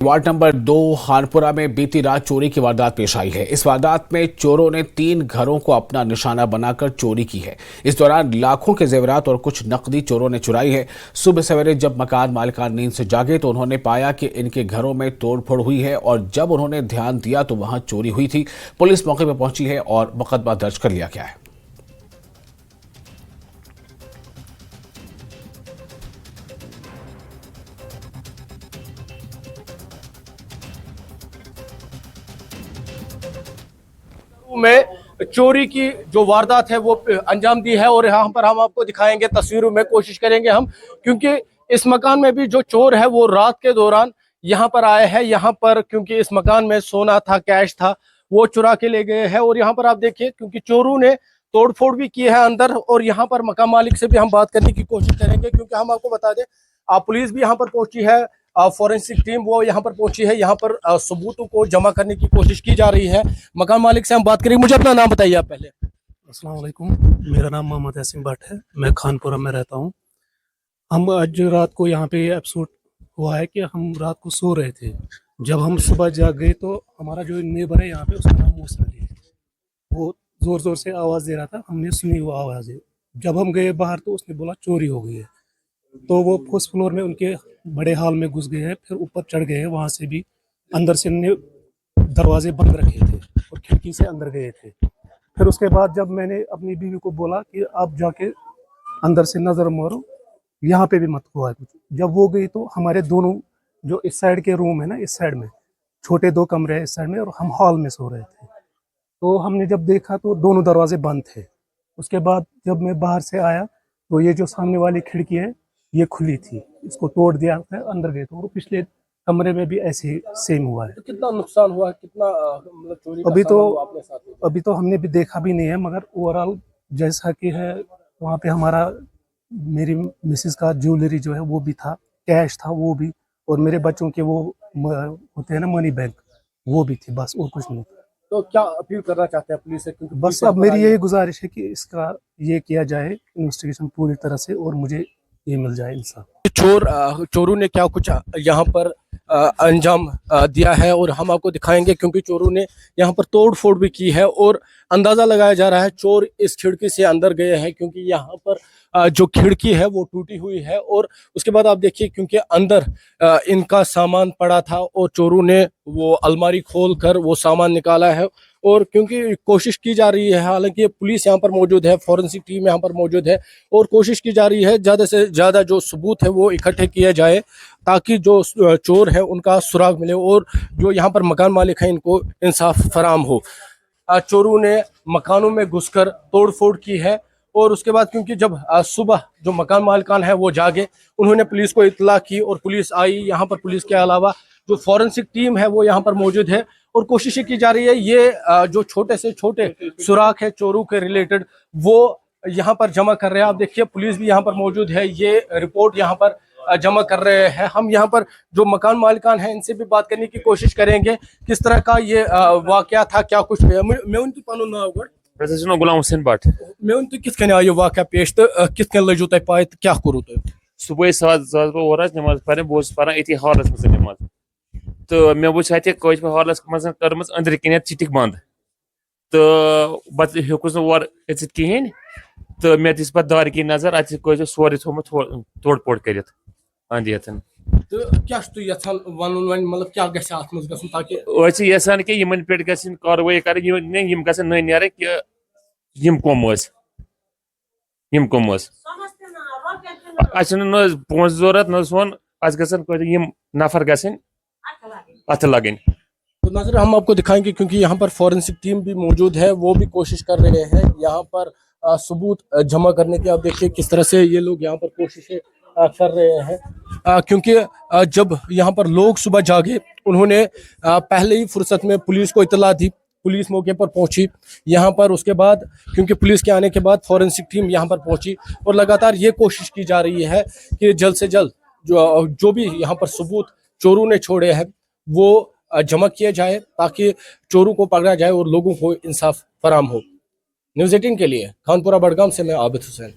Ward number 2 Khanpura में बीती रात चोरी की वारदात पेश आई है। इस वारदात में चोरों ने 3 घरों को अपना निशाना बनाकर चोरी की है। इस दौरान लाखों के जेवरात और कुछ नकदी चोरों ने चुराई है। सुबह सवेरे जब मकान मालिकान नींद से जागे तो उन्होंने पाया कि इनके घरों में तोड़फोड़ हुई है और जब उन्होंने ध्यान दिया तो वहां चोरी हुई थी। पुलिस मौके पर पहुंची है और मुकदमा दर्ज कर लिया गया है। में चोरी की जो वारदात है वो अंजाम दी है और यहाँ पर हम आपको दिखाएंगे, तस्वीरों में कोशिश करेंगे हम, क्योंकि इस मकान में भी जो चोर है वो रात के दौरान यहाँ पर आए हैं। यहाँ पर क्योंकि इस मकान में सोना था, कैश था, वो चुरा के ले गए हैं। और यहाँ पर आप देखिए, क्योंकि चोरों ने तोड़फोड़ भी की है अंदर। और यहाँ पर मकान मालिक से भी हम बात करने की कोशिश करेंगे, क्योंकि हम आपको बता दें पुलिस भी यहाँ पर पहुंची है, फॉरेंसिक टीम वो यहाँ पर पहुंची है। यहाँ पर सबूतों को जमा करने की कोशिश की जा रही है। मकान मालिक से हम बात करेंगे। मुझे अपना नाम बताइए आप पहले। अस्सलाम वालेकुम, मेरा नाम मोहम्मद यासीन भट्ट है, मैं खानपुरा में रहता हूँ। हम आज रात को यहाँ पे एपिसोड हुआ है कि हम रात को सो रहे थे। जब हम सुबह जाग गए तो हमारा जो नेबर है यहाँ पे, उसका नाम मूसा अली है, वो ज़ोर ज़ोर से आवाज़ दे रहा था। हमने सुनी वो आवाज़। जब हम गए बाहर तो उसने बोला चोरी हो गई है। तो वो फर्स्ट फ्लोर में उनके बड़े हॉल में घुस गए हैं, फिर ऊपर चढ़ गए हैं। वहाँ से भी अंदर से दरवाजे बंद रखे थे और खिड़की से अंदर गए थे। फिर उसके बाद जब मैंने अपनी बीवी को बोला कि आप जाके अंदर से नज़र मारो, यहाँ पे भी मत हुआ है कुछ। जब वो गई तो हमारे दोनों जो इस साइड के रूम है ना, इस साइड में छोटे 2 कमरे हैं इस साइड में, और हम हॉल में सो रहे थे। तो हमने जब देखा तो दोनों दरवाजे बंद थे। उसके बाद जब मैं बाहर से आया तो ये जो सामने वाली खिड़की है ये खुली थी, इसको तोड़ दिया था, अंदर गए। तो पिछले कमरे में भी ऐसे ही सेम हुआ है। तो कितना नुकसान हुआ, कितना मतलब चोरी का अभी तो सामान हुआ आपके साथ में? अभी तो हमने भी देखा भी नहीं है, मगर ओवरऑल जैसा कि है वहाँ पे हमारा, मेरी मिसेस का ज्वेलरी जो है वो भी था, कैश था वो भी, और मेरे बच्चों के वो होते हैं ना मनी बैंक, वो भी थी, बस और कुछ नहीं। तो क्या अपील करना चाहते हैं पुलिस से? क्योंकि बस अब मेरी यही गुजारिश है कि इसका ये किया जाए इन्वेस्टिगेशन पूरी तरह से, और मुझे ये मिल जाए इंसाफ। चोरों ने क्या कुछ यहाँ पर अंजाम दिया है और हम आपको दिखाएंगे, क्योंकि चोरों ने यहाँ पर तोड़ फोड़ भी की है। और अंदाजा लगाया जा रहा है चोर इस खिड़की से अंदर गए हैं, क्योंकि यहाँ पर जो खिड़की है वो टूटी हुई है। और उसके बाद आप देखिए, क्योंकि अंदर इनका सामान पड़ा था और चोरों ने वो अलमारी खोल कर वो सामान निकाला है। और क्योंकि कोशिश की जा रही है, हालांकि पुलिस यहाँ पर मौजूद है, फॉरेंसिक टीम यहाँ पर मौजूद है, और कोशिश की जा रही है ज़्यादा से ज़्यादा जो सबूत है वो इकट्ठे किया जाए, ताकि जो चोर है उनका सुराग मिले और जो यहाँ पर मकान मालिक हैं इनको इंसाफ फराम हो। चोरों ने मकानों में घुसकर तोड़फोड़ की है। और उसके बाद क्योंकि जब सुबह जो मकान मालिकान है वो जागे, उन्होंने पुलिस को इत्तला की और पुलिस आई। यहाँ पर पुलिस के अलावा जो फॉरेंसिक टीम है वो यहाँ पर मौजूद है, और कोशिशें की जा रही है ये जो छोटे से छोटे सुराग है चोरों के रिलेटेड वो यहाँ पर जमा कर रहे हैं। आप देखिए, पुलिस भी यहाँ पर मौजूद है, ये रिपोर्ट यहाँ पर जमा कर रहे हैं। हम यहाँ पर जो मकान मालिकान हैं इनसे भी बात करने की कोशिश करेंगे, किस तरह का ये वाकया था, क्या कुछ। गुलाम हुसैन भट्ट। किस आयो वाकया पेश तो किस लजो तुम पाए तो क्या करो तुम? सुबह 7 और नमाज पढ़ने बहुत पान ये हॉलस मज नमाज, तो मे वो कच हॉलस मज कर्म अंदर कन चिटिक बंद, तो बत हेकुस और अचित कहें, तो मे दिस पे दार की नजर अत सोरे थोमुत तोड़ फोड़ कर। हाँ जी हथन तो क्या वन मतलब क्या गस ताकि यसान कि इन पे कार्रवाई कर गर कि कम पोस जरूरत न सोन नफर गन अथ लगन। तो नजर हम आपको दिखाएंगे, क्योंकि यहाँ पर फॉरेंसिक टीम भी मौजूद है, वो भी कोशिश कर रहे हैं यहाँ पर सबूत जमा करने की। आप देखिए किस तरह से ये लोग यहाँ पर कोशिशें कर रहे हैं, क्योंकि जब यहाँ पर लोग सुबह जागे, उन्होंने पहले ही फुर्सत में पुलिस को इत्तला दी। पुलिस मौके पर पहुंची यहाँ पर। उसके बाद क्योंकि पुलिस के आने के बाद फॉरेंसिक टीम यहाँ पर पहुंची, और लगातार ये कोशिश की जा रही है कि जल्द से जल्द जो भी यहाँ पर सबूत चोरों ने छोड़े हैं वो जमा किया जाए, ताकि चोरों को पकड़ा जाए और लोगों को इंसाफ फराम हो। न्यूज़ 18 के लिए खानपुरा बडगाम से मैं आबिद हुसैन।